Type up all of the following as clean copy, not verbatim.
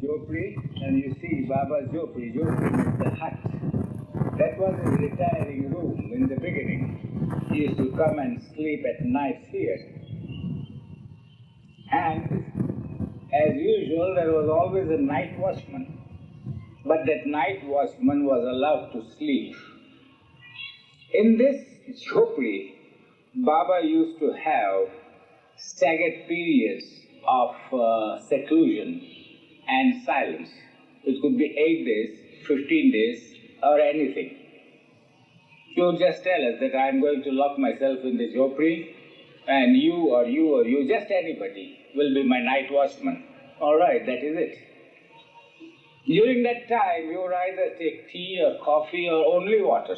Jopri, and you see Baba's Jopri. Jopri means the hut. That was his retiring room in the beginning. He used to come and sleep at night here. And as usual, there was always a night watchman. But that night watchman was allowed to sleep. In this Jopri, Baba used to have staggered periods of seclusion and silence. It could be 8 days, 15 days, or anything. He would just tell us that I am going to lock myself in the Jopri, and you, just anybody, will be my night watchman. All right, that is it. During that time, you would either take tea or coffee or only water.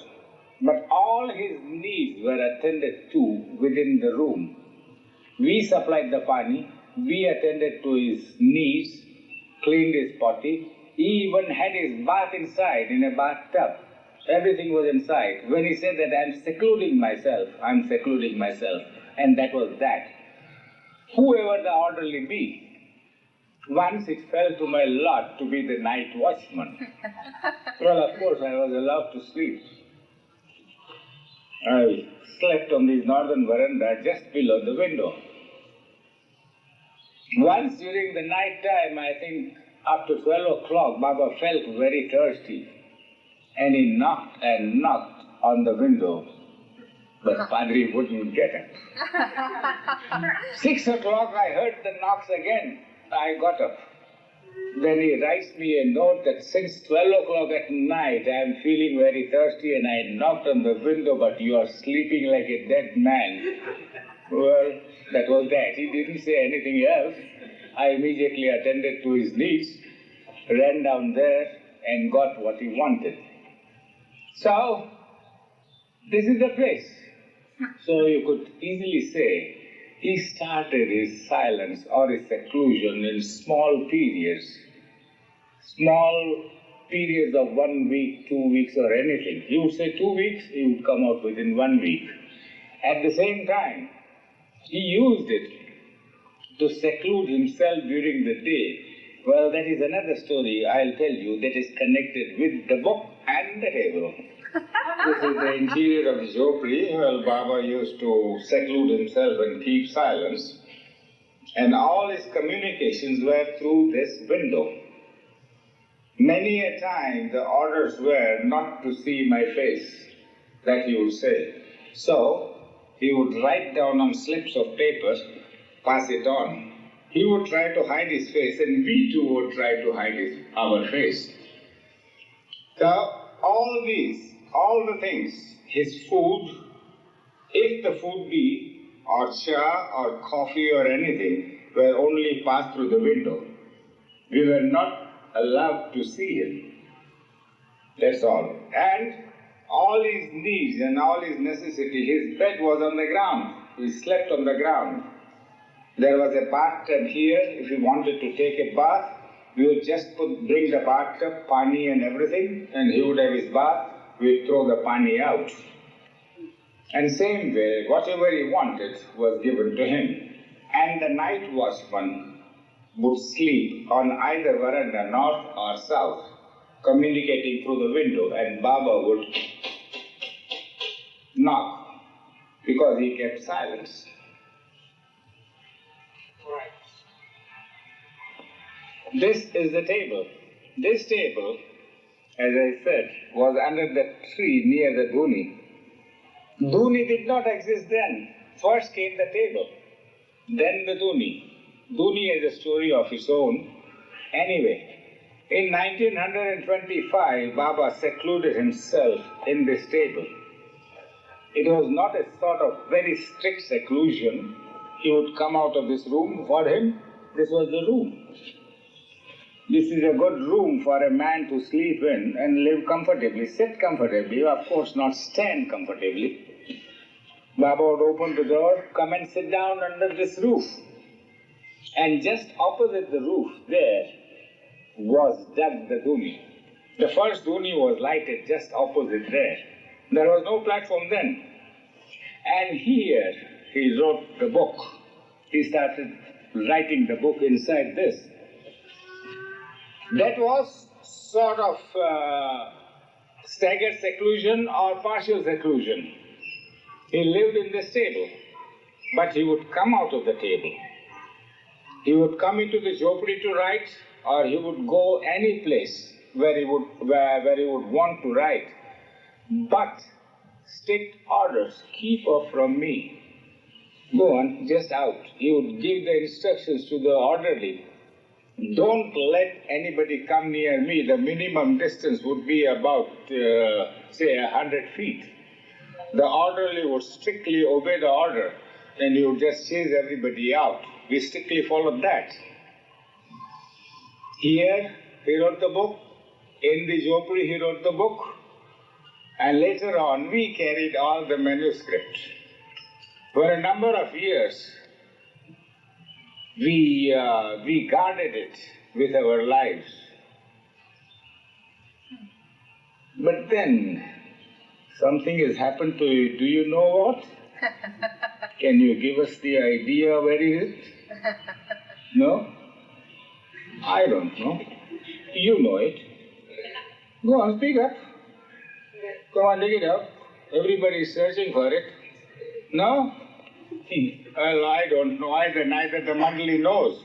But all his needs were attended to within the room. We supplied the pani, we attended to his needs, cleaned his potty. He even had his bath inside in a bathtub. Everything was inside. When he said that I'm secluding myself, and that was that. Whoever the orderly be, once it fell to my lot to be the night watchman. Well, of course, I was allowed to sleep. I slept on this northern veranda just below the window. Once during the night time, I think after 12 o'clock, Baba felt very thirsty. And he knocked and knocked on the window. But Padri wouldn't get it. 6 o'clock, I heard the knocks again. I got up. Then he writes me a note that since 12 o'clock at night, I am feeling very thirsty and I knocked on the window, but you are sleeping like a dead man. Well, that was that. He didn't say anything else. I immediately attended to his needs, ran down there and got what he wanted. So, this is the place. So you could easily say, he started his silence or his seclusion in small periods of 1 week, 2 weeks, or anything. He would say 2 weeks, he would come out within 1 week. At the same time, he used it to seclude himself during the day. Well, that is another story I'll tell you that is connected with the book and the table. This is the interior of the Jopri. Well, Baba used to seclude himself and keep silence. And all his communications were through this window. Many a time the orders were not to see my face, that he would say. So, he would write down on slips of paper, pass it on. He would try to hide his face, and we too would try to hide our face. So, all the things, his food, if the food be, or cha, or coffee, or anything, were only passed through the window. We were not allowed to see him. That's all. And all his needs and all his necessity, his bed was on the ground. We slept on the ground. There was a bathtub here. If we wanted to take a bath, we would just bring the bathtub, pani and everything, and he would have his bath. We'd throw the pani out. And same way, whatever he wanted was given to him. And the night watchman would sleep on either veranda, north or south, communicating through the window, and Baba would knock because he kept silence. This is the table. This table, as I said, was under the tree near the Dhuni. Dhuni did not exist then. First came the table, then the Dhuni. Dhuni has a story of its own. Anyway, in 1925, Baba secluded himself in this table. It was not a sort of very strict seclusion. He would come out of this room. For him, this was the room. This is a good room for a man to sleep in and live comfortably, sit comfortably, of course not stand comfortably. Baba would open the door, come and sit down under this roof. And just opposite the roof there was dug the Dhuni. The first Dhuni was lighted just opposite there. There was no platform then. And here he wrote the book. He started writing the book inside this. That was sort of staggered seclusion or partial seclusion. He lived in the stable, but he would come out of the table. He would come into the jhopri to write, or he would go any place where he would want to write. But strict orders, keep off from me. Go on, just out. He would give the instructions to the orderly. Don't let anybody come near me. The minimum distance would be about, say, 100 feet. The orderly would strictly obey the order, and he would just chase everybody out. We strictly followed that. Here, he wrote the book. In the jhopri, he wrote the book. And later on, we carried all the manuscript. For a number of years, we guarded it with our lives. But then, something has happened to you. Do you know what? Can you give us the idea where is it? No? I don't know. You know it. Go on, speak up. Come on, dig it up. Everybody's searching for it. No? Well, I don't know either. Neither the Mandali knows.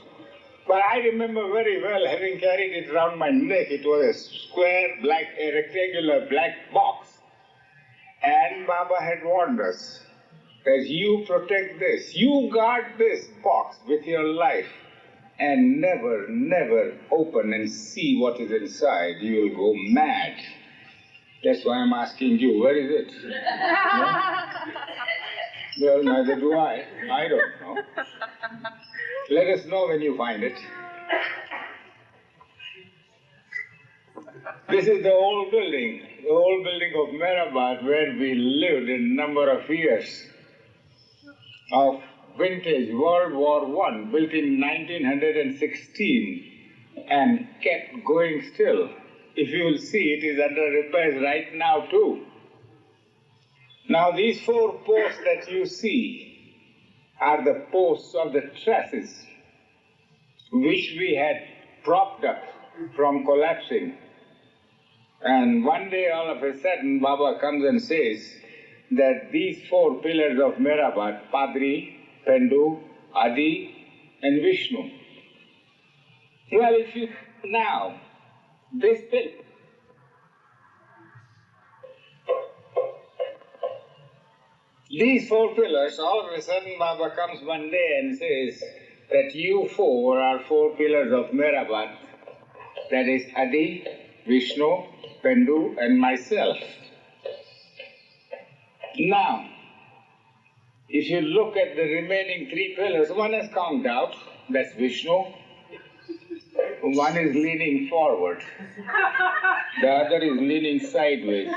But I remember very well having carried it around my neck. It was a square, a rectangular black box. And Baba had warned us that you protect this, you guard this box with your life, and never, never open and see what is inside. You will go mad. That's why I'm asking you, where is it? No? Well, neither do I. I don't know. Let us know when you find it. This is the old building of Meherabad, where we lived a number of years of vintage World War I, built in 1916 and kept going still. If you will see, it is under repairs right now too. Now these 4 posts that you see are the posts of the trusses which we had propped up from collapsing. And one day, all of a sudden, Baba comes and says that these 4 pillars of Meherabad, Padri, Pendu, Adi, and Vishnu. Well, if you now, this pillar, these 4 pillars, all of a sudden Baba comes one day and says that you 4 are 4 pillars of Meherabad. That is Adi, Vishnu, Pendu, and myself. Now, if you look at the remaining 3 pillars, one has conked out, that's Vishnu. One is leaning forward, the other is leaning sideways,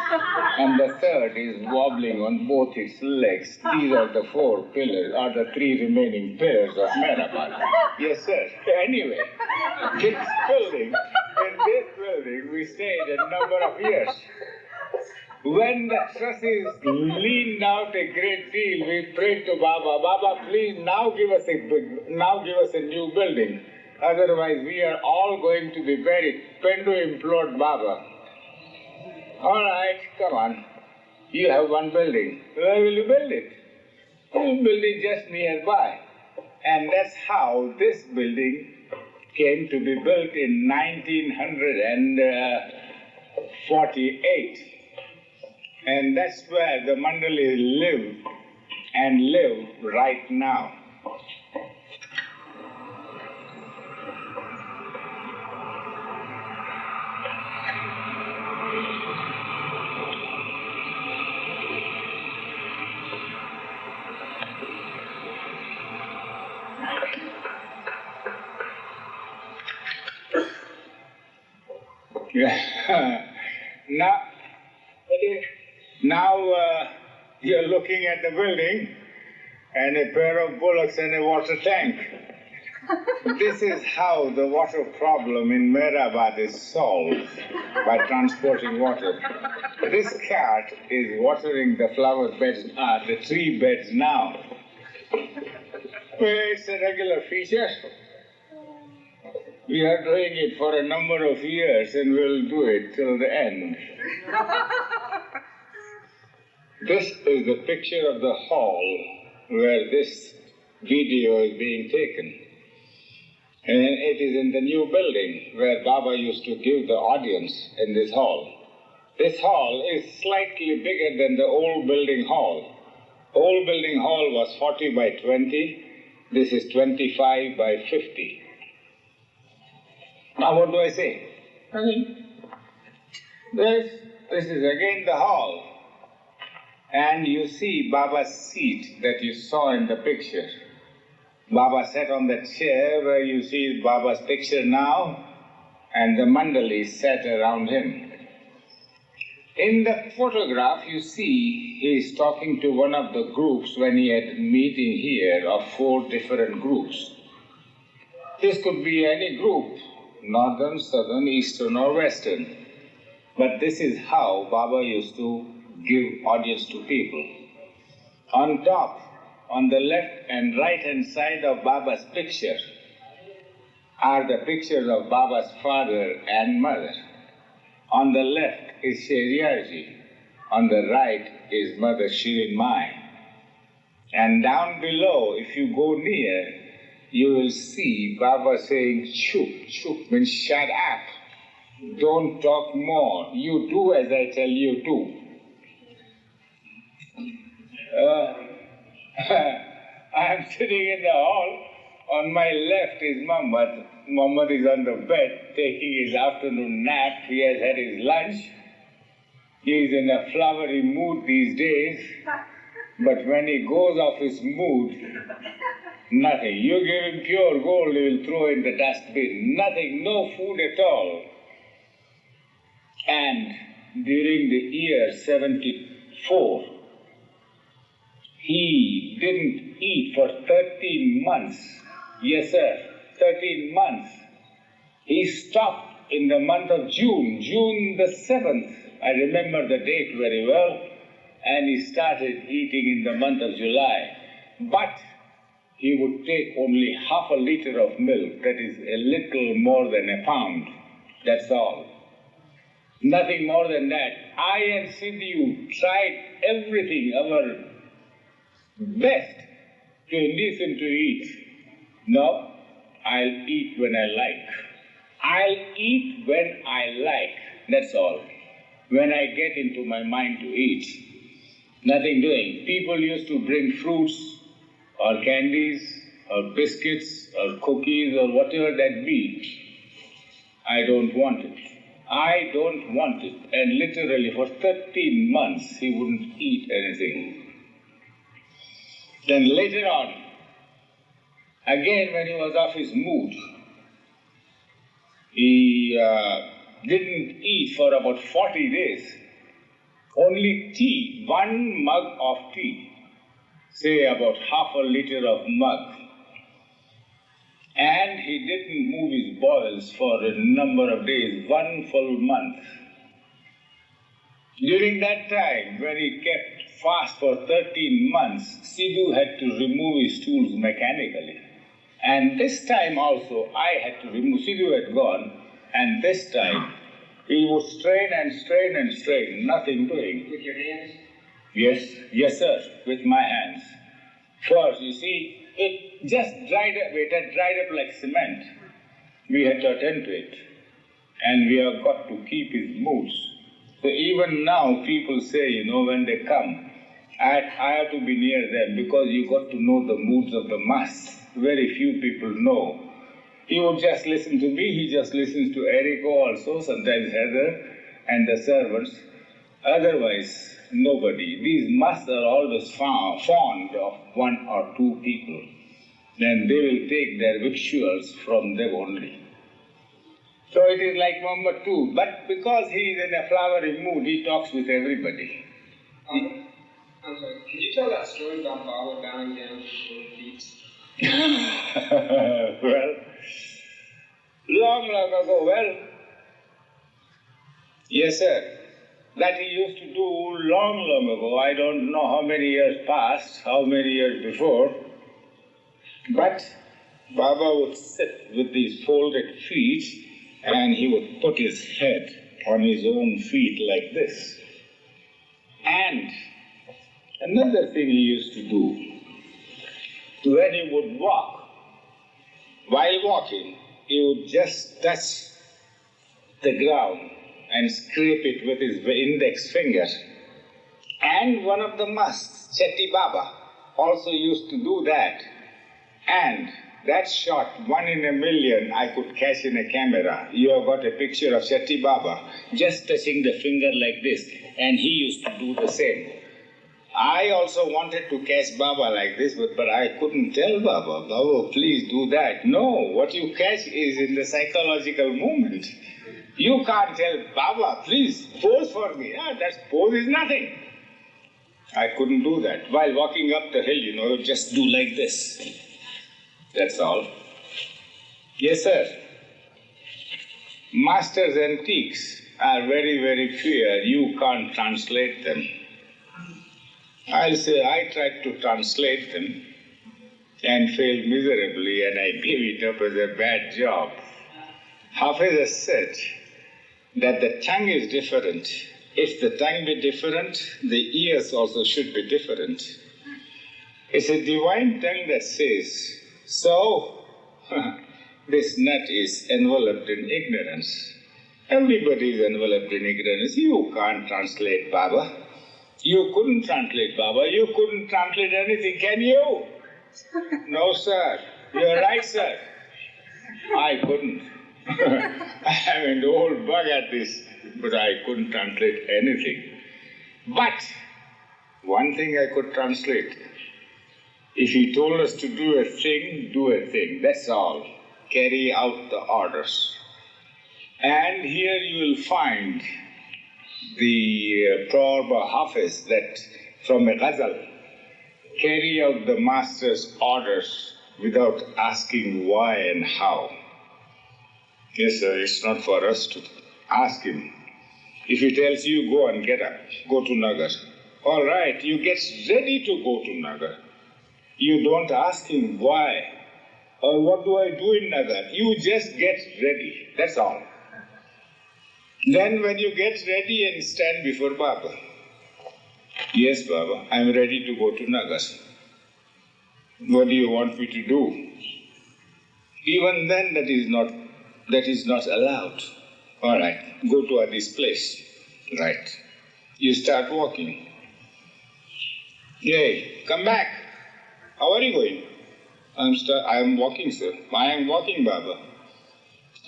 and the third is wobbling on both its legs. These are the 4 pillars, or the 3 remaining pillars of Meherabad. Yes, sir. Anyway, in this building, we stayed a number of years. When the trusses leaned out a great deal, we prayed to Baba, Baba, please now give us a new building. Otherwise, we are all going to be buried. Pendu implored Baba. All right, come on. You have one building. Where will you build it? We'll build it just nearby. And that's how this building came to be built in 1948. And that's where the Mandalis live and live right now. Now you're looking at the building and a pair of bullocks and a water tank. This is how the water problem in Meherabad is solved, by transporting water. This cart is watering the flower beds, the tree beds now. It's a regular feature. We are doing it for a number of years and we'll do it till the end. This is the picture of the hall where this video is being taken. And it is in the new building where Baba used to give the audience in this hall. This hall is slightly bigger than the old building hall. Old building hall was 40 by 20. This is 25 by 50. Now what do I say? This is again the hall. And you see Baba's seat that you saw in the picture. Baba sat on that chair where you see Baba's picture now, and the mandali sat around him. In the photograph, you see he is talking to one of the groups when he had a meeting here of 4 different groups. This could be any group, northern, southern, eastern or western. But this is how Baba used to give audience to people. On top, on the left and right hand side of Baba's picture are the pictures of Baba's father and mother. On the left is Sheriarji, on the right is Mother Shirin Mai. And down below, if you go near, you will see Baba saying, "Chup, chup," means shut up. Don't talk more. You do as I tell you to. I am sitting in the hall. On my left is Muhammad. Muhammad is on the bed taking his afternoon nap. He has had his lunch. He is in a flowery mood these days. But when he goes off his mood, nothing. You give him pure gold, he will throw in the dustbin. Nothing, no food at all. And during the year 74, he didn't eat for 13 months. Yes, sir, 13 months. He stopped in the month of June, June the 7th. I remember the date very well. And he started eating in the month of July. But he would take only half a liter of milk, that is a little more than a pound. That's all. Nothing more than that. I and Siddhu tried everything, our best, to induce him to eat. No, I'll eat when I like. I'll eat when I like. That's all. When I get into my mind to eat. Nothing doing. People used to bring fruits or candies or biscuits or cookies or whatever that be. I don't want it. I don't want it. And literally for 13 months he wouldn't eat anything. Then later on, again when he was off his mood, he didn't eat for about 40 days. Only tea, 1 mug of tea, say about half a liter of mug. And he didn't move his bowels for a number of days, 1 full month. During that time, when he kept fast for 13 months, Siddhu had to remove his stools mechanically. And this time also, I had to remove. Siddhu had gone, and this time, he would strain and strain and strain, nothing doing. With your hands? Yes, sir, with my hands. First, you see, it just dried up, it had dried up like cement. We had to attend to it. And we have got to keep his moods. So even now, people say, when they come, I have to be near them because you got to know the moods of the mass. Very few people know. He would just listen to me, he just listens to Eriko also, sometimes Heather, and the servants. Otherwise, nobody. These masks are always fond of 1 or 2 people. Then they will take their victuals from them only. So it is like Muhammad too. But because he is in a flowery mood, he talks with everybody. I'm sorry, could you tell that story about Baba bowing down to his feet? Well, long ago, yes, sir. That he used to do long ago. I don't know how many years past, how many years before. But Baba would sit with these folded feet and he would put his head on his own feet like this. And another thing he used to do, when he would walk, while walking, he would just touch the ground and scrape it with his index finger. And one of the masks, Chetty Baba, also used to do that. And that shot, 1 in a million, I could catch in a camera. You have got a picture of Chetty Baba just touching the finger like this, and he used to do the same. I also wanted to catch Baba like this, but I couldn't tell Baba, Baba, please do that. No, what you catch is in the psychological moment. You can't tell Baba, please pose for me. That pose is nothing. I couldn't do that. While walking up the hill, just do like this. That's all. Yes, sir. Master's antiques are very, very clear. You can't translate them. I'll say I tried to translate them and failed miserably, and I gave it up as a bad job. Hafiz has said that the tongue is different. If the tongue be different, the ears also should be different. It's a divine tongue that says, so, this nut is enveloped in ignorance. Everybody is enveloped in ignorance. You can't translate Baba. You couldn't translate Baba. You couldn't translate anything, can you? No, sir. You're right, sir. I couldn't. I'm an old bug at this, but I couldn't translate anything. But one thing I could translate. If he told us to do a thing, that's all. Carry out the orders. And here you will find the proverb of Hafiz that from a ghazal, carry out the master's orders without asking why and how. Yes, sir, it's not for us to ask him. If he tells you, go and get up, go to Nagar. All right, you get ready to go to Nagar. You don't ask him why or what do I do in Nagar. You just get ready. That's all. Then when you get ready and stand before Baba, yes, Baba, I'm ready to go to Nagar. What do you want me to do? Even then that is not allowed. All right, go to this place. Right. You start walking. Hey, come back. How are you going? I am walking, sir. I am walking, Baba.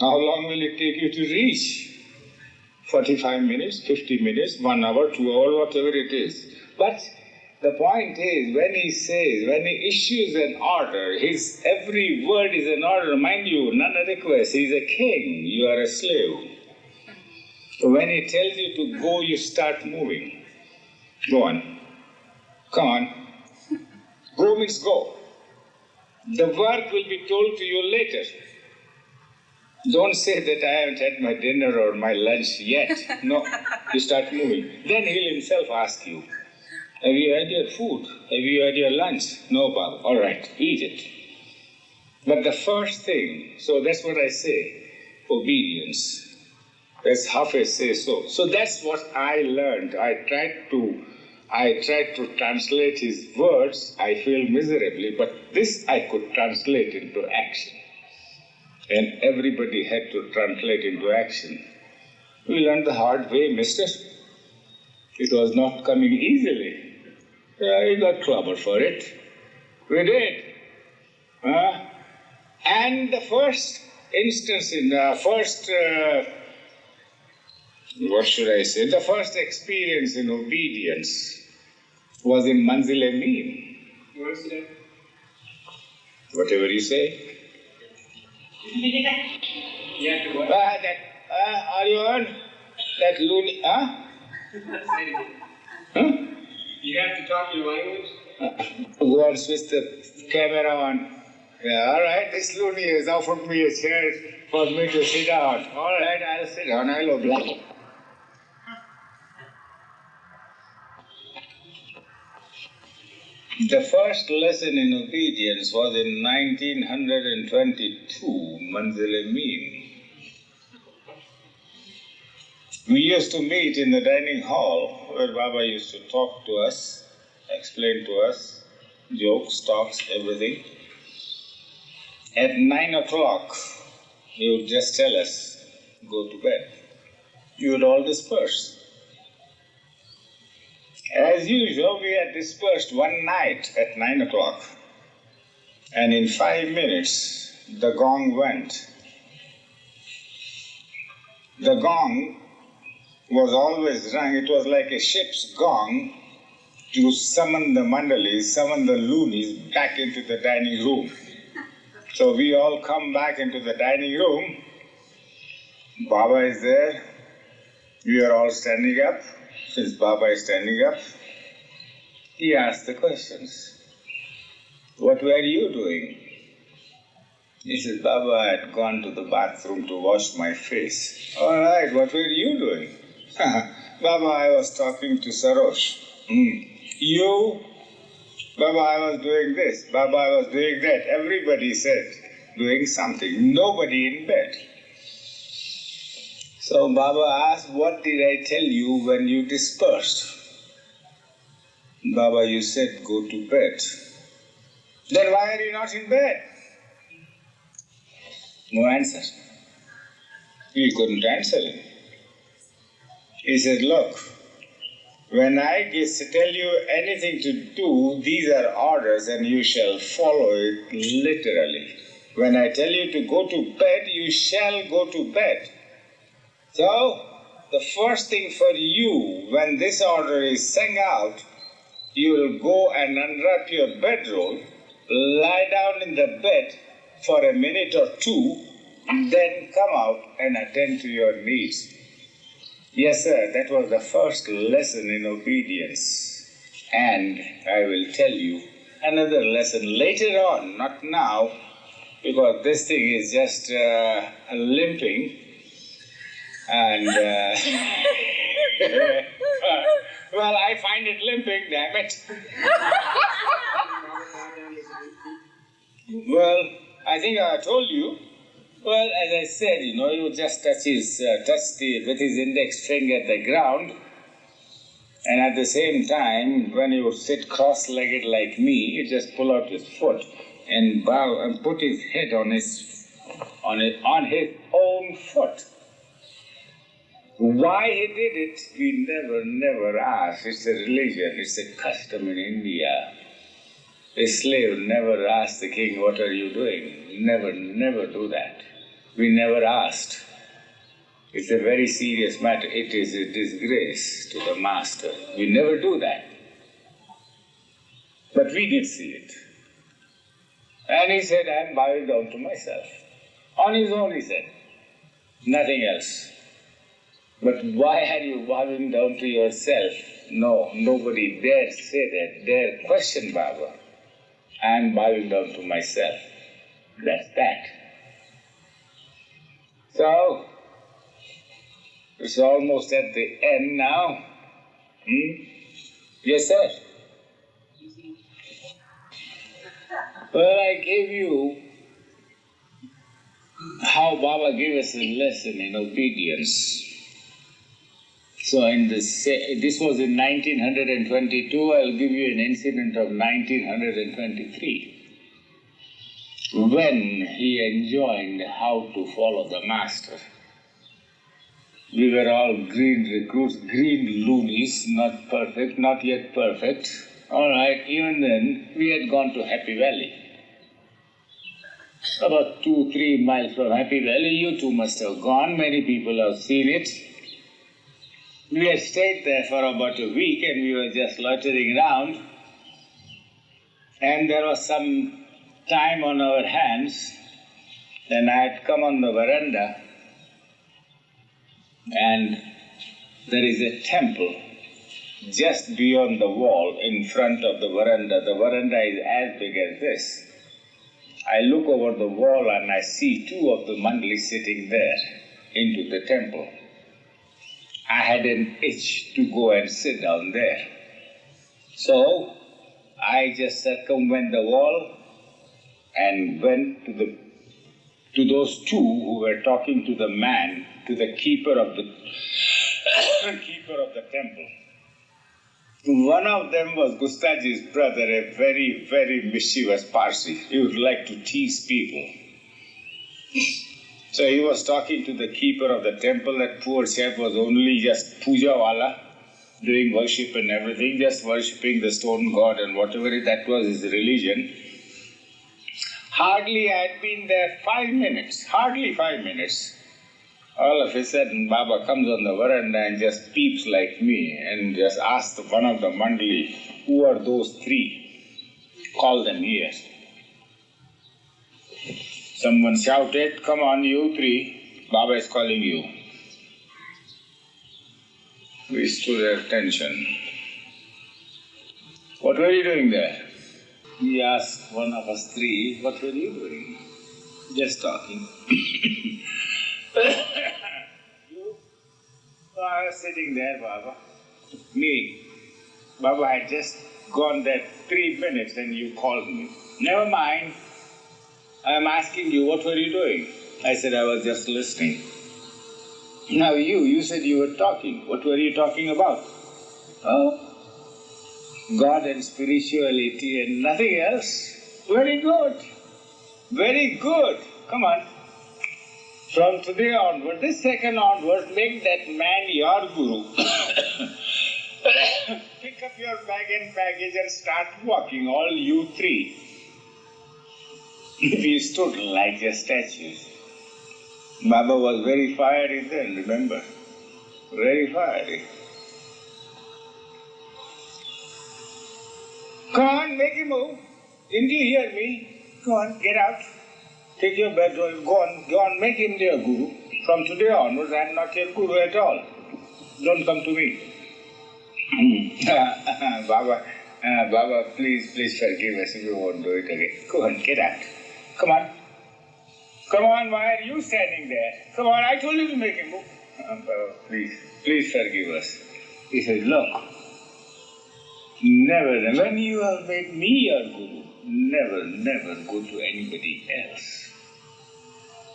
How long will it take you to reach? 45 minutes, 50 minutes, 1 hour, 2 hours, whatever it is. But the point is, when he issues an order, his every word is an order. Mind you, none a request. He's a king. You are a slave. So when he tells you to go, you start moving. Go on. Come on. Go means go. The work will be told to you later. Don't say that I haven't had my dinner or my lunch yet. No, you start moving. Then he'll himself ask you, have you had your food? Have you had your lunch? No, Baba. All right, eat it. But the first thing, so that's what I say, obedience. That's Hafiz says so. So that's what I learned. I tried to translate his words. I failed miserably, but this I could translate into action. And everybody had to translate into action. We learned the hard way, mister. It was not coming easily. We got trouble for it. We did. And the first instance in the first, the first experience in obedience was in Manzil-e-Meen. What's that? Whatever you say. You have to what? Are you on? That loony, Say it again. Huh? You have to talk your language? Go and switch the camera on. Yeah, all right, this loony has offered me a chair for me to sit down. All right, I'll sit down, I'll oblige. The first lesson in obedience was in 1922, Manzil Mean. We used to meet in the dining hall where Baba used to talk to us, explain to us, jokes, talks, everything. At 9 o'clock, he would just tell us, go to bed. You would all disperse. As usual, we had dispersed one night at 9 o'clock, and in 5 minutes, the gong went. The gong was always rung. It was like a ship's gong to summon the mandalis, summon the loonies back into the dining room. So we all come back into the dining room. Baba is there. We are all standing up. Since Baba is standing up, he asked the questions. What were you doing? He said, Baba, I had gone to the bathroom to wash my face. All right, what were you doing? Baba, I was talking to Sarosh. You? Baba, I was doing this. Baba, I was doing that. Everybody said, doing something. Nobody in bed. So Baba asked, what did I tell you when you dispersed? Baba, you said, go to bed. Then why are you not in bed? No answer. He couldn't answer him. He said, look, when I tell you anything to do, these are orders and you shall follow it literally. When I tell you to go to bed, you shall go to bed. So, the first thing for you, when this order is sent out, you will go and unwrap your bedroll, lie down in the bed for a minute or two, then come out and attend to your needs. Yes, sir, that was the first lesson in obedience. And I will tell you another lesson later on, not now, because this thing is just limping. And, well, I find it limping, damn it. Well, I think I told you. Well, as I said, he would just touch with his index finger the ground, and at the same time, when he would sit cross-legged like me, he'd just pull out his foot and bow and put his head on his own foot. Why he did it, we never asked. It's a religion, it's a custom in India. A slave never asked the king, what are you doing? Never do that. We never asked. It's a very serious matter. It is a disgrace to the master. We never do that. But we did see it. And he said, I am bowing down to myself. On his own, he said. Nothing else. But why are you bowing down to yourself? No, nobody dare say that, dare question Baba. I am bowing down to myself. That's that. So, it's almost at the end now. Yes, sir? Well, I gave you how Baba gave us a lesson in obedience. So this was in 1922. I'll give you an incident of 1923. When he enjoined how to follow the master. We were all green recruits, green loonies, not perfect, not yet perfect. All right, even then, we had gone to Happy Valley. About 2-3 miles from Happy Valley, you two must have gone. Many people have seen it. We had stayed there for about a week and we were just loitering around. And there was some time on our hands. Then I had come on the veranda and there is a temple just beyond the wall in front of the veranda. The veranda is as big as this. I look over the wall and I see 2 of the mandalis sitting there into the temple. I had an itch to go and sit down there. So I just circumvent the wall and went to those two who were talking to the man, to the keeper of the keeper of the temple. One of them was Gustaji's brother, a very, very mischievous Parsi. He would like to tease people. So he was talking to the keeper of the temple. That poor chap was only just puja wala, doing worship and everything, just worshipping the stone god and whatever that was his religion. Hardly I had been there 5 minutes, hardly 5 minutes. All of a sudden, Baba comes on the veranda and just peeps like me and just asks one of the mandali, who are those three? Call them here. Someone shouted, come on, you three, Baba is calling you. We stood at attention. What were you doing there? He asked one of us three, what were you doing? Just talking. You? Oh, I was sitting there, Baba. Me. Baba had just gone there 3 minutes and you called me. Never mind. I am asking you, what were you doing? I said, I was just listening. Now you said you were talking. What were you talking about? Oh, God and spirituality and nothing else. Very good. Very good. Come on. From today onward, this second onward, make that man your guru. Pick up your bag and baggage and start walking, all you three. We stood like a statues. Baba was very fiery then, remember? Very fiery. Come on, make him move. Didn't you hear me? Go on, get out. Take your bag, go on, make him your guru. From today onwards, I am not your guru at all. Don't come to me. Baba, please forgive us if you won't do it again. Go on, get out. Come on. Come on, why are you standing there? Come on, I told you to make him move. Baba, please forgive us. He said, look, never, when you have made me your guru, never go to anybody else.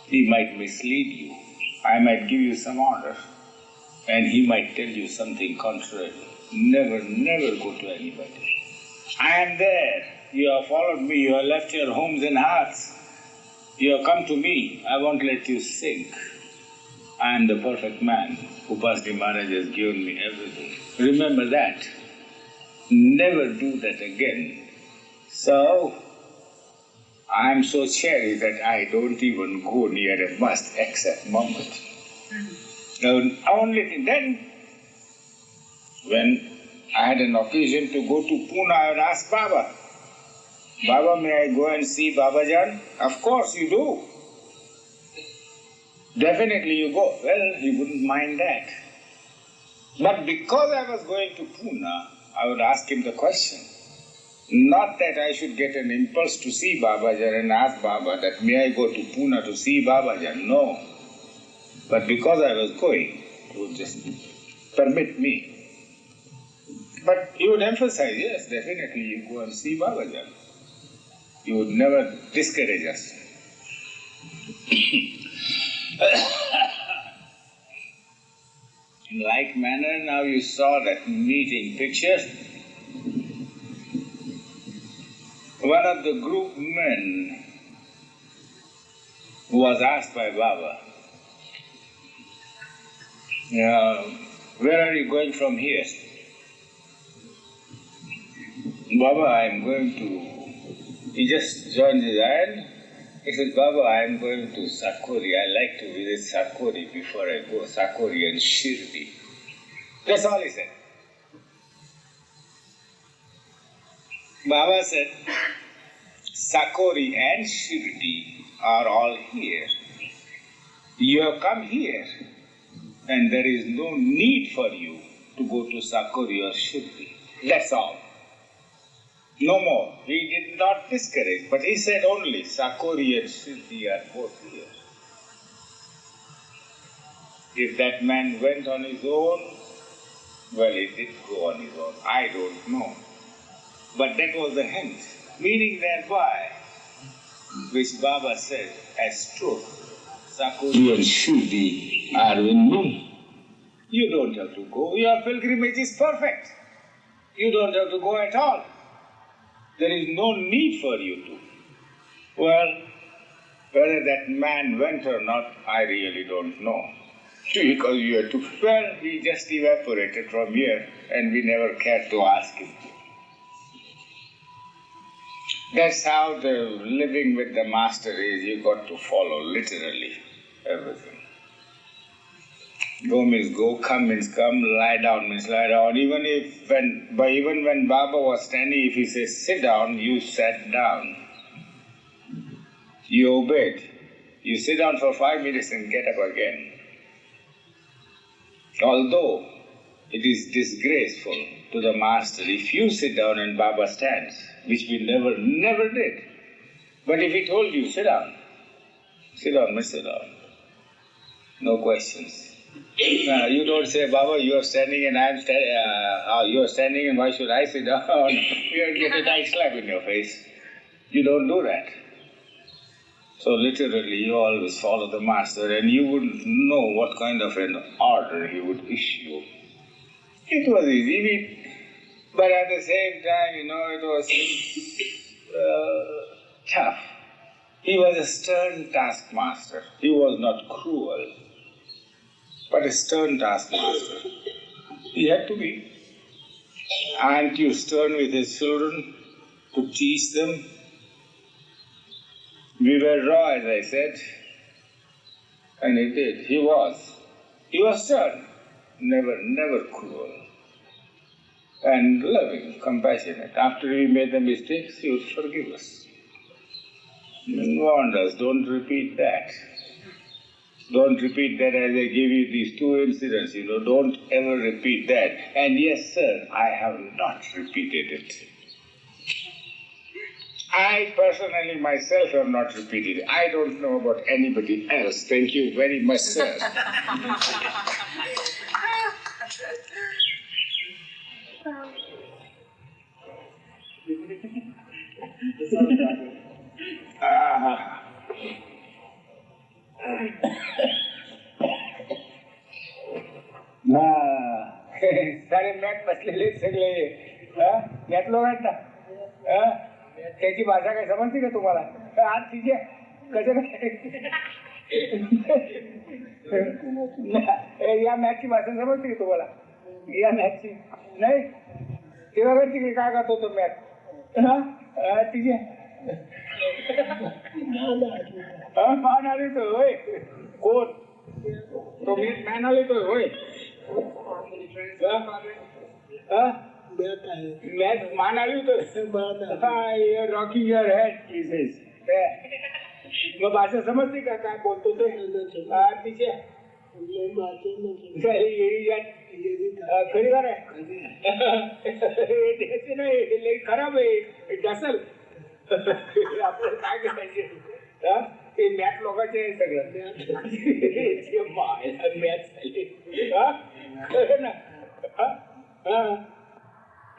He might mislead you. I might give you some order, and he might tell you something contrary. Never go to anybody. I am there. You have followed me. You have left your homes and hearts. You have come to me. I won't let you sink. I am the perfect man. Upasni Maharaj has given me everything. Remember that. Never do that again. So, I am so chary that I don't even go near a must except Muhammad. The only thing, then, when I had an occasion to go to Pune, I would ask Baba, Baba, may I go and see Babajan? Of course you do. Definitely you go. Well, he wouldn't mind that. But because I was going to Pune, I would ask him the question. Not that I should get an impulse to see Babajan and ask Baba that may I go to Pune to see Babajan. No. But because I was going, he would just permit me. But he would emphasize, yes, definitely you go and see Babajan. He would never discourage us. In like manner, now you saw that meeting picture. One of the group men was asked by Baba, where are you going from here? Baba, I am going to... He just joined his hand. He said, Baba, I am going to Sakori. I like to visit Sakori before I go. Sakori and Shirdi. That's all he said. Baba said, Sakori and Shirdi are all here. You have come here, and there is no need for you to go to Sakori or Shirdi. That's all. No more. He did not discourage, but he said only Sakori and Shirdi are both here. If that man went on his own, well, he did go on his own. I don't know. But that was the hint, meaning thereby, which Baba said as truth, Sakudi and Shuddhi are in me. You don't have to go. Your pilgrimage is perfect. You don't have to go at all. There is no need for you to. Well, whether that man went or not, I really don't know. Because you had to. Well, he just evaporated from here, and we never cared to ask him. That's how the living with the master is. You got to follow literally everything. Go means go, come means come, lie down means lie down. Even when Baba was standing, if he says sit down, you sat down. You obeyed. You sit down for 5 minutes and get up again. Although it is disgraceful to the master if you sit down and Baba stands, which we never did. But if he told you, sit down, miss, sit down. No questions. Now, you don't say, Baba, you are standing and I am standing, you are standing and why should I sit down? You'll get a nice slap in your face. You don't do that. So literally, you always follow the master and you wouldn't know what kind of an order he would issue. It was easy, but at the same time, it was tough. He was a stern taskmaster. He was not cruel, but a stern taskmaster. He had to be. Aren't you stern with his children to teach them? We were raw, as I said, and he did. He was stern, never cruel, and loving, compassionate. After we made the mistakes, he would forgive us. And warned us, don't repeat that. Don't repeat that as I gave you these 2 incidents, don't ever repeat that. And yes, sir, I have not repeated it. I personally myself have not repeated it. I don't know about anybody else. Thank you very much, sir. सारे mat बसलेले सगळे mat लोक आहेत ना त्याची भाषा काय समजते का तुम्हाला आज तिचे कसं या मॅचची भाषा समजते का तुम्हाला या मॅचची नाही ते बघा तिकडे काय करतो तो मॅच तिचे मान आले तो होय कोण तो मॅन आले तो होय मॅच मान आली होतं रॉकिंग युअर हेड प्लीज मग भाषा समजते का काय बोलतो तो तिचे खरी खरं आहे नाही खराब आहे डसल आपल्याला काय करायचे ते मॅच लोकांचे आहे सगळं मॅच झाले ना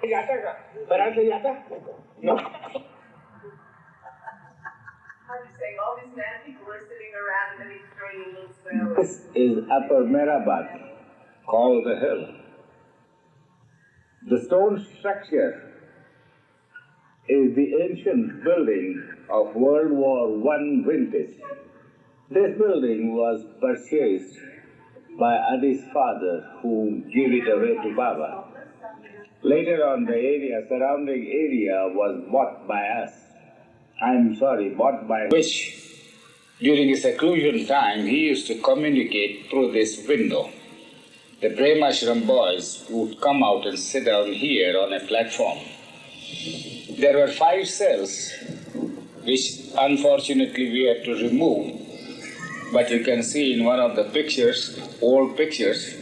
जाता का बराच जाता all these mad people are sitting around and he's throwing little spells. This is Upper Meherabad, called the hill. The stone structure is the ancient building of World War I vintage. This building was purchased by Adi's father, who gave it away to Baba. Later on, the surrounding area was bought by us. Bought by which, during his seclusion time, he used to communicate through this window. The Premashram boys would come out and sit down here on a platform. There were 5 cells, which unfortunately we had to remove. But you can see in one of the pictures, old pictures,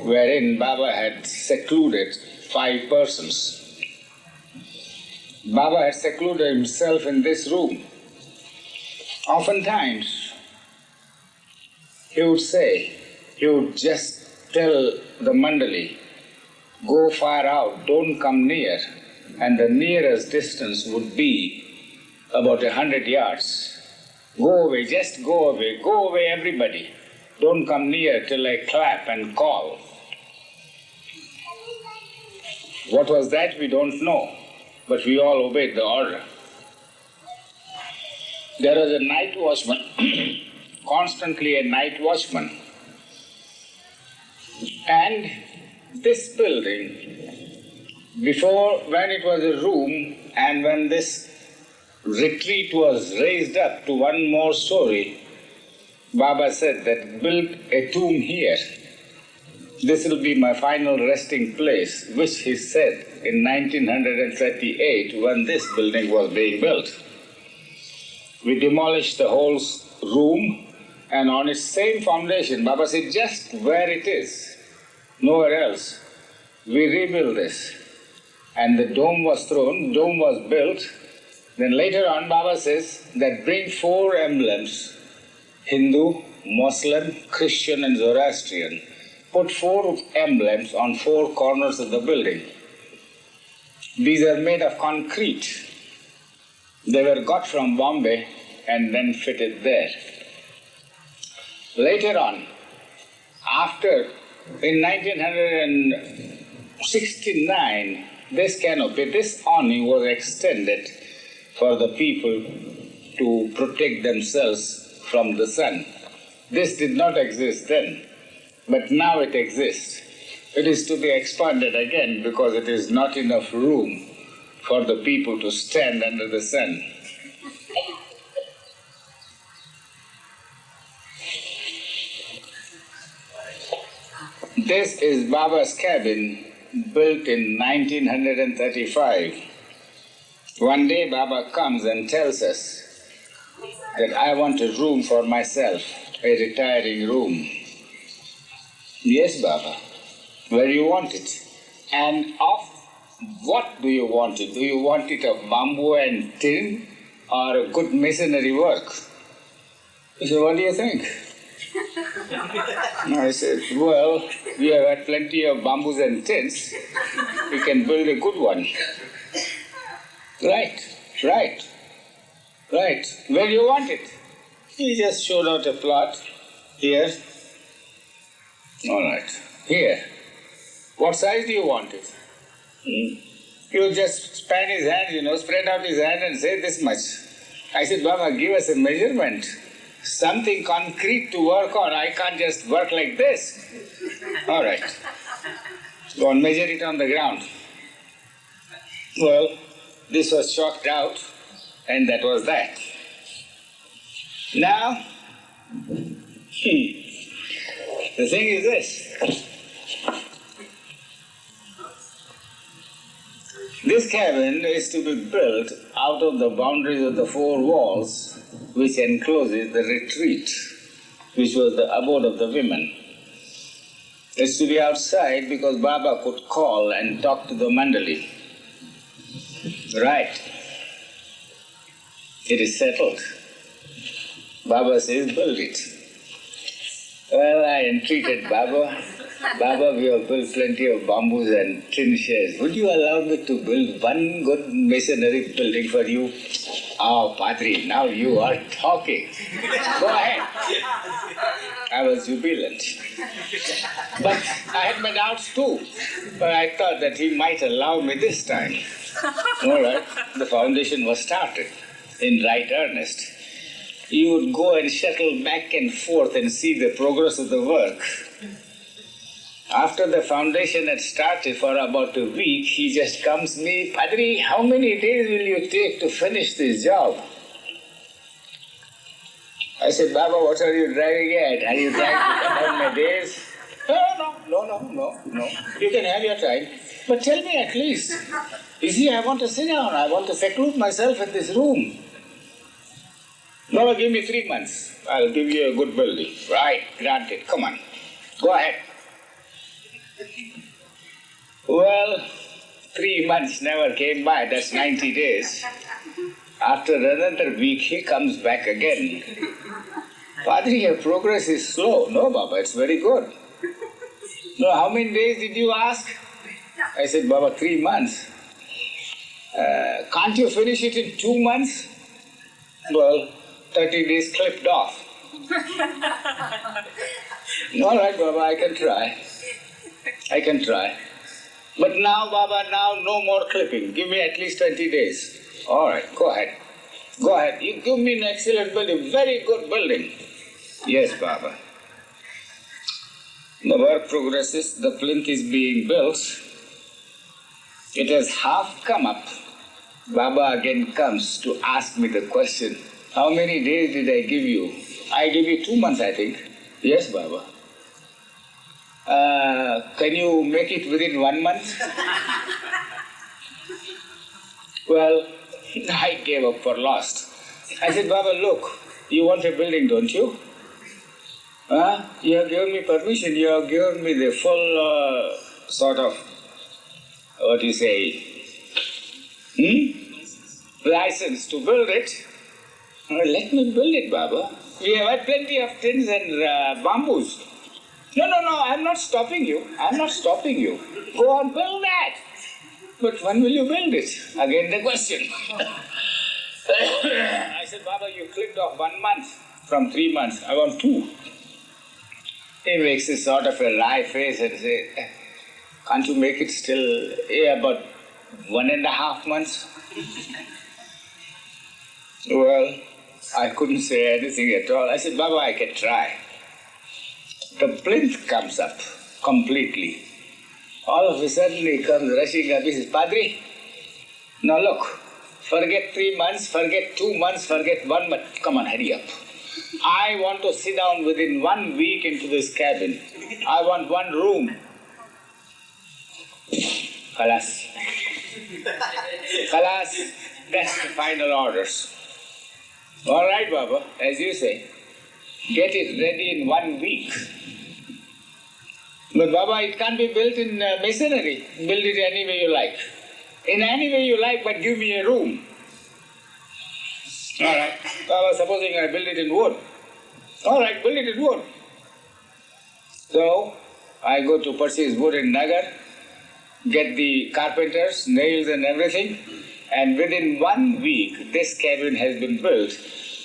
wherein Baba had secluded 5 persons. Baba had secluded himself in this room. Oftentimes, he would just tell the mandali, go far out, don't come near. and the nearest distance would be about 100 yards. Go away, just go away everybody. Don't come near till I clap and call. What was that? We don't know, but we all obeyed the order. There was a night watchman, constantly a night watchman. And this building, before, when it was a room and when this retreat was raised up to one more story, Baba said that build a tomb here. This will be my final resting place, which he said in 1938 when this building was being built. We demolished the whole room, and on its same foundation, Baba said, just where it is, nowhere else, we rebuilt this. And the dome was thrown, dome was built. Then later on, Baba says that bring 4 emblems, Hindu, Muslim, Christian and Zoroastrian. Put 4 emblems on 4 corners of the building. These are made of concrete. They were got from Bombay and then fitted there. Later on, in 1969, this canopy, this awning was extended for the people to protect themselves from the sun. This did not exist then, but now it exists. It is to be expanded again because it is not enough room for the people to stand under the sun. This is Baba's cabin, built in 1935. One day Baba comes and tells us that I want a room for myself, a retiring room. Yes, Baba. Where do you want it? And of what do you want it? Do you want it of bamboo and tin or a good masonry work? He said, what do you think? I said, well, we have had plenty of bamboos and tins. We can build a good one. Right. Where do you want it? He just showed out a plot. Here. All right. Here. What size do you want it? He'll just span his hand, spread out his hand and say this much. I said, Baba, give us a measurement. Something concrete to work on. I can't just work like this. All right. Go and measure it on the ground. Well, this was chalked out, and that was that. Now, the thing is this. This cabin is to be built out of the boundaries of the 4 walls which encloses the retreat, which was the abode of the women. It's to be outside because Baba could call and talk to the mandali. Right. It is settled. Baba says, build it. Well, I entreated Baba. Baba, we have built plenty of bamboos and tin sheds. Would you allow me to build one good masonry building for you? Oh, Padri, now you are talking. Go ahead. I was jubilant. But I had my doubts too. But I thought that he might allow me this time. All right, the foundation was started in right earnest. You would go and shuttle back and forth and see the progress of the work. After the foundation had started for about a week, he just comes to me, Padri, how many days will you take to finish this job? I said, Baba, what are you driving at? Are you trying to cut down my days? No. You can have your time. But tell me at least. You see, I want to sit down. I want to seclude myself in this room. No, give me 3 months. I'll give you a good building. Right, granted. Come on. Go ahead. Well, 3 months never came by. That's 90 days. After another week, he comes back again. Padri, your progress is slow. No, Baba, it's very good. No, how many days did you ask? I said, Baba, 3 months. Can't you finish it in 2 months? Well, 30 days clipped off. All right, Baba, I can try. I can try. But now, Baba, now no more clipping. Give me at least 20 days. All right, go ahead. Go ahead. You give me an excellent building, very good building. Yes, Baba. The work progresses, the plinth is being built. It has half come up. Baba again comes to ask me the question, how many days did I give you? I gave you 2 months, I think. Yes, Baba. Can you make it within 1 month? Well, I gave up for lost. I said, Baba, look, you want a building, don't you? You have given me permission, you have given me the full license to build it. Well, let me build it, Baba. We have had plenty of tins and bamboos. No, I'm not stopping you. I'm not stopping you. Go on, build that. But when will you build it? Again the question. I said, Baba, you clicked off 1 month from 3 months. I want 2. He makes a sort of a wry face and says, can't you make it still about 1.5 months? Well, I couldn't say anything at all. I said, Baba, I can try. The plinth comes up completely. All of a sudden he comes rushing up. He says, Padri, now look, forget 3 months, forget 2 months, forget 1 month. Come on, hurry up. I want to sit down within 1 week into this cabin. I want 1 room. Khalas. Khalas, that's the final orders. All right, Baba, as you say, get it ready in 1 week. But Baba, it can't be built in masonry. Build it any way you like. In any way you like, but give me a room. All right. Baba, supposing I build it in wood. All right, build it in wood. So, I go to purchase wood in Nagar, get the carpenters, nails and everything, and within 1 week, this cabin has been built.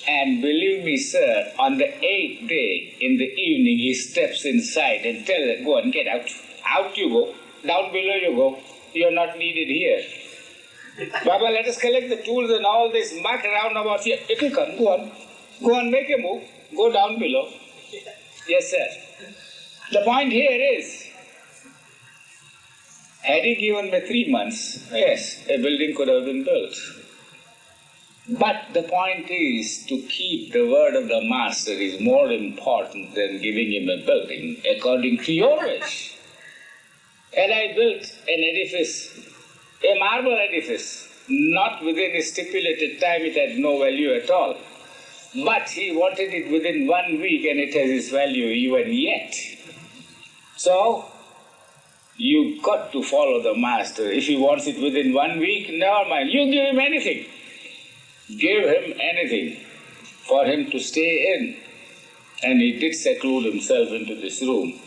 And believe me, sir, on the 8th day in the evening, he steps inside and tells them, go on, get out. Out you go. Down below you go. You're not needed here. Baba, let us collect the tools and all this muck around about here. It will come. Go on. Go on, make a move. Go down below. Yes, sir. The point here is, had he given me 3 months, yes, a building could have been built. But the point is, to keep the word of the master is more important than giving him a building according to your wish. And I built an edifice, a marble edifice, not within a stipulated time. It had no value at all. But he wanted it within 1 week and it has its value even yet. So, you got to follow the master. If he wants it within 1 week, never mind. You give him anything. Give him anything for him to stay in. And he did seclude himself into this room.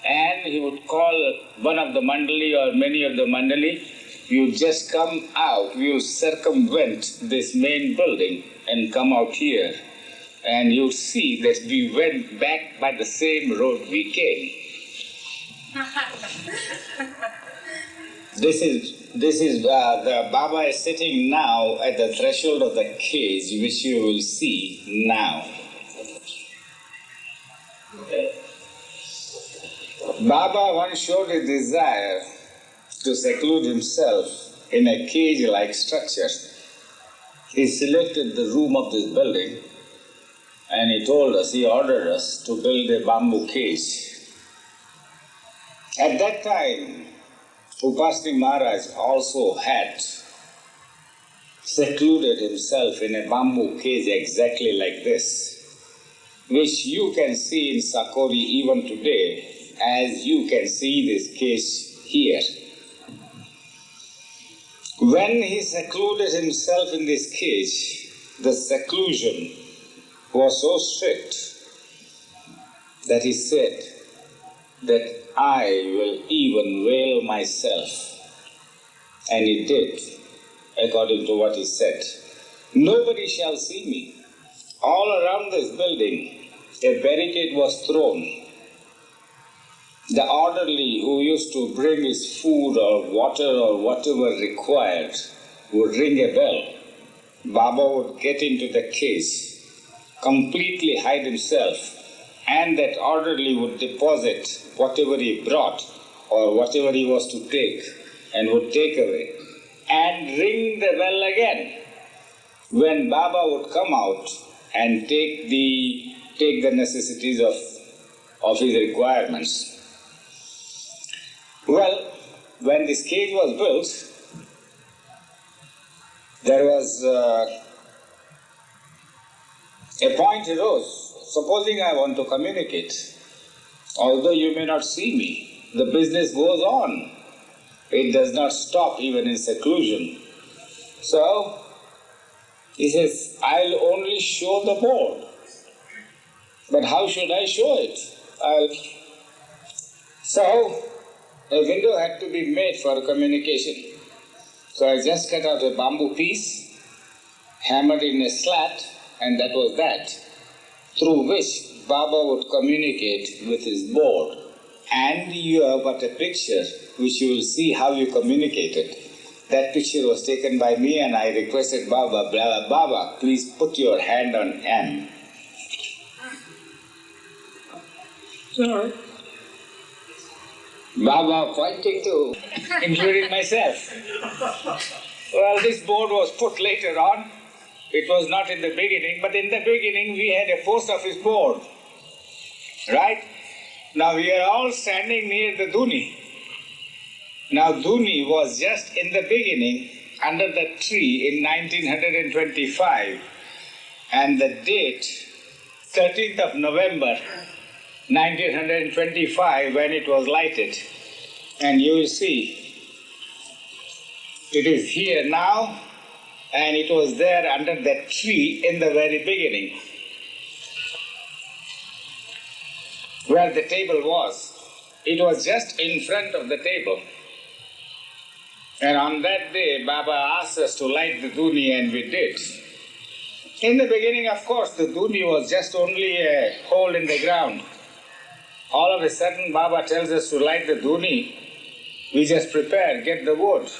And he would call one of the mandali or many of the mandali, you just come out, you circumvent this main building and come out here. And you see that we went back by the same road we came. This is the Baba is sitting now at the threshold of the cage, which you will see now. Baba once showed a desire to seclude himself in a cage-like structure. He selected the room of this building and he told us, he ordered us to build a bamboo cage. At that time, Upasni Maharaj also had secluded himself in a bamboo cage exactly like this, which you can see in Sakori even today, as you can see this cage here. When he secluded himself in this cage, the seclusion was so strict that he said that I will even veil myself. And he did. according to what he said. Nobody shall see me. All around this building, a barricade was thrown. The orderly who used to bring his food or water or whatever required would ring a bell. Baba would get into the cage, completely hide himself, and that orderly would deposit whatever he brought or whatever he was to take and would take away and ring the bell again when Baba would come out and take the necessities of his requirements. Well, when this cage was built, there was a point arose. Supposing I want to communicate, although you may not see me, the business goes on. It does not stop even in seclusion. So, he says, I'll only show the board. But how should I show it? So, a window had to be made for communication. So I just cut out a bamboo piece, hammered in a slat, and that was that, through which Baba would communicate with his board. And you have got a picture which you will see how you communicated. That picture was taken by me, and I requested Baba, Baba, please put your hand on M. Sorry. Baba pointing to, including myself. Well, this board was put later on. It was not in the beginning, but in the beginning we had a post office board. Right? Now we are all standing near the Duni. Now Duni was just in the beginning under the tree in 1925, and the date 13th of November 1925 when it was lighted. And you will see it is here now, and it was there under that tree in the very beginning where the table was. It was just in front of the table. And on that day, Baba asked us to light the Duni, and we did. In the beginning, of course, the Duni was just only a hole in the ground. All of a sudden, Baba tells us to light the Duni. We just prepare, get the wood,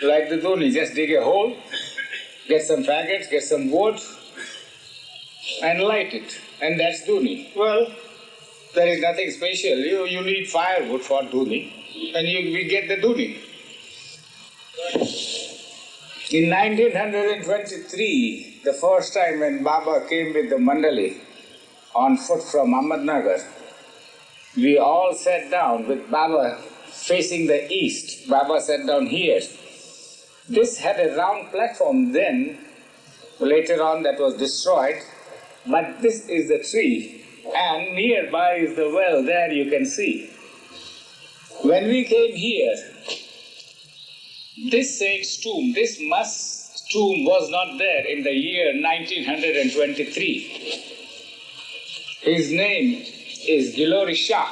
light the Duni, just dig a hole, get some faggots, get some wood, and light it. And that's Duni. Well, there is nothing special. You need firewood for Duni, and we get the Duni. In 1923, the first time when Baba came with the Mandali on foot from Ahmednagar, we all sat down with Baba facing the east. Baba sat down here. This had a round platform then. Later on that was destroyed. But this is the tree, and nearby is the well. There you can see. When we came here, this saint's tomb, this must's tomb was not there in the year 1923. His name is Gilori Shah.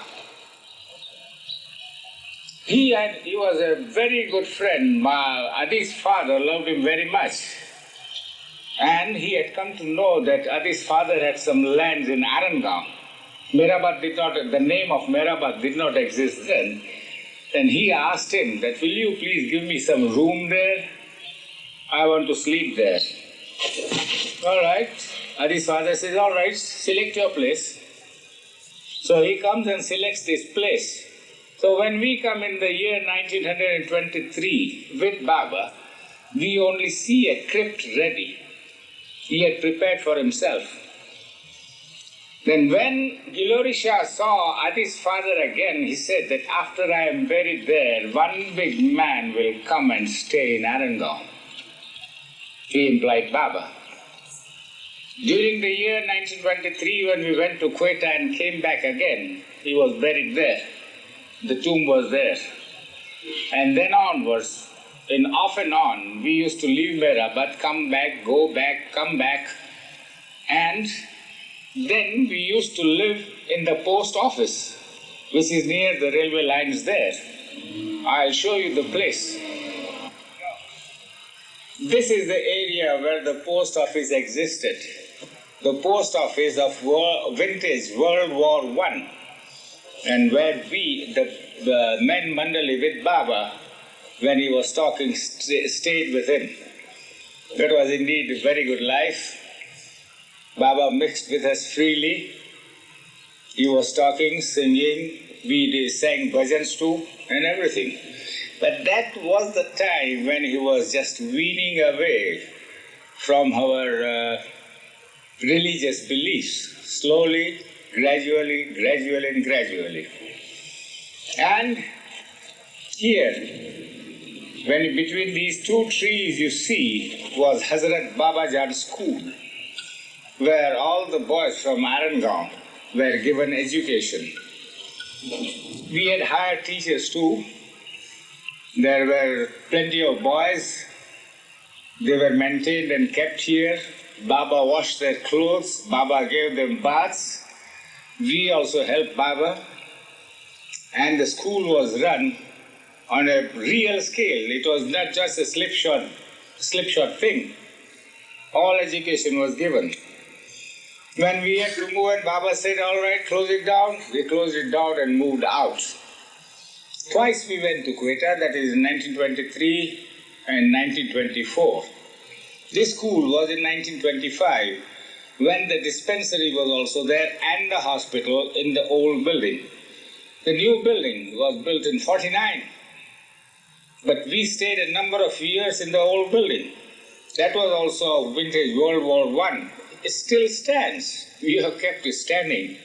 He was a very good friend. Adi's father loved him very much. And he had come to know that Adi's father had some lands in Arangaon. Meherabad the name of Meherabad did not exist then. Then he asked him that, will you please give me some room there? I want to sleep there. All right. Adi's father says, all right, select your place. So he comes and selects this place. So when we come in the year 1923 with Baba, we only see a crypt ready. He had prepared for himself. Then when Gilori Shah saw Adi's father again, he said that after I am buried there, one big man will come and stay in Arangaon. He implied Baba. During the year 1923, when we went to Quetta and came back again, he was buried there. The tomb was there. And then onwards, off and on, we used to leave Meherabad, come back, go back, come back. And then we used to live in the post office, which is near the railway lines there. I'll show you the place. This is the area where the post office existed. The post office of vintage World War I, and where we, the men Mandali with Baba, when he was talking, stayed with him. That was indeed a very good life. Baba mixed with us freely. He was talking, singing, we sang bhajans too, and everything. But that was the time when he was just weaning away from our religious beliefs, slowly, gradually, and gradually. And here, when between these two trees you see was Hazrat Babajan School, where all the boys from Arangaon were given education. We had hired teachers too. There were plenty of boys. They were maintained and kept here. Baba washed their clothes. Baba gave them baths. We also helped Baba. And the school was run on a real scale. It was not just a slipshod thing. All education was given. When we had to move and Baba said, all right, close it down, we closed it down and moved out. Twice we went to Quetta, that is in 1923 and 1924. This school was in 1925 when the dispensary was also there and the hospital in the old building. The new building was built in 49, but we stayed a number of years in the old building. That was also vintage World War I. It still stands. We have kept it standing.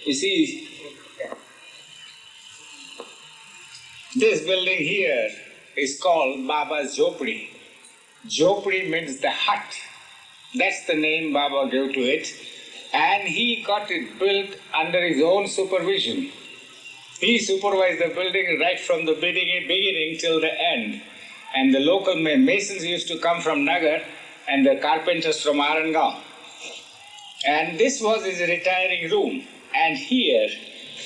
You see, this building here is called Baba's Jhopdi. Jhopdi means the hut. That's the name Baba gave to it. And he got it built under his own supervision. He supervised the building right from the beginning till the end. And the local masons used to come from Nagar and the carpenters from Arangaon. And this was his retiring room. And here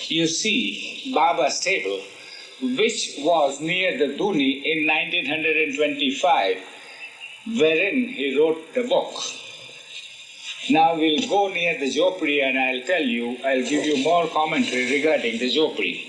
you see Baba's table, which was near the Duni in 1925, wherein he wrote the book. Now we'll go near the Jhopdi and I'll give you more commentary regarding the Jhopdi.